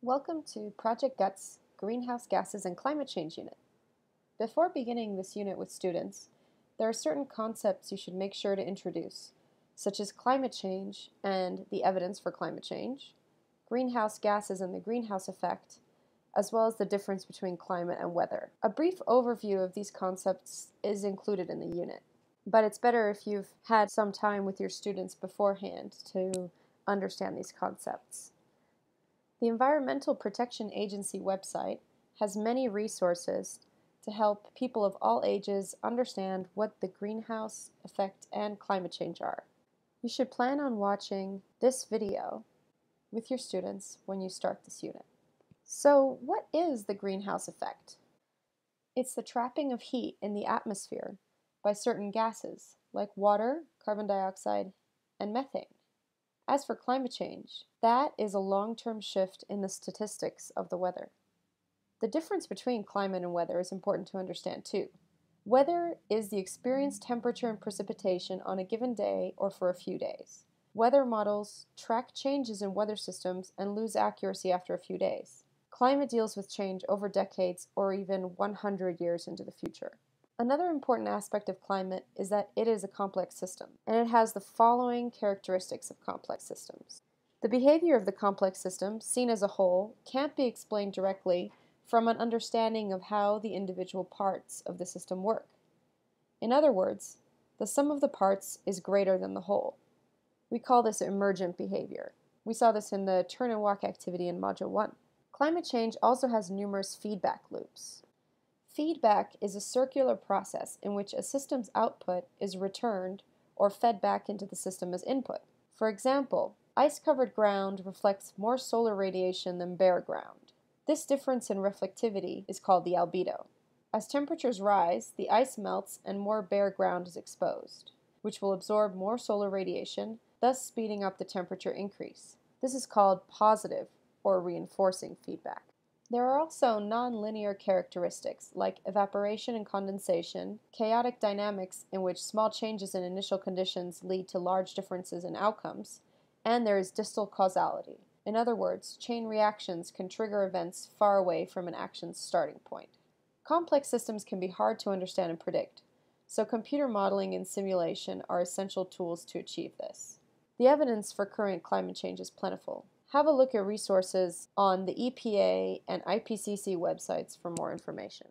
Welcome to Project GUT's Greenhouse Gases and Climate Change Unit. Before beginning this unit with students, there are certain concepts you should make sure to introduce, such as climate change and the evidence for climate change, greenhouse gases and the greenhouse effect, as well as the difference between climate and weather. A brief overview of these concepts is included in the unit, but it's better if you've had some time with your students beforehand to understand these concepts. The Environmental Protection Agency website has many resources to help people of all ages understand what the greenhouse effect and climate change are. You should plan on watching this video with your students when you start this unit. So, what is the greenhouse effect? It's the trapping of heat in the atmosphere by certain gases like water, carbon dioxide, and methane. As for climate change, that is a long-term shift in the statistics of the weather. The difference between climate and weather is important to understand too. Weather is the experienced temperature and precipitation on a given day or for a few days. Weather models track changes in weather systems and lose accuracy after a few days. Climate deals with change over decades or even 100 years into the future. Another important aspect of climate is that it is a complex system, and it has the following characteristics of complex systems. The behavior of the complex system, seen as a whole, can't be explained directly from an understanding of how the individual parts of the system work. In other words, the sum of the parts is greater than the whole. We call this emergent behavior. We saw this in the turn and walk activity in Module 1. Climate change also has numerous feedback loops. Feedback is a circular process in which a system's output is returned or fed back into the system as input. For example, ice-covered ground reflects more solar radiation than bare ground. This difference in reflectivity is called the albedo. As temperatures rise, the ice melts and more bare ground is exposed, which will absorb more solar radiation, thus speeding up the temperature increase. This is called positive or reinforcing feedback. There are also nonlinear characteristics like evaporation and condensation, chaotic dynamics in which small changes in initial conditions lead to large differences in outcomes, and there is distal causality. In other words, chain reactions can trigger events far away from an action's starting point. Complex systems can be hard to understand and predict, so computer modeling and simulation are essential tools to achieve this. The evidence for current climate change is plentiful. Have a look at resources on the EPA and IPCC websites for more information.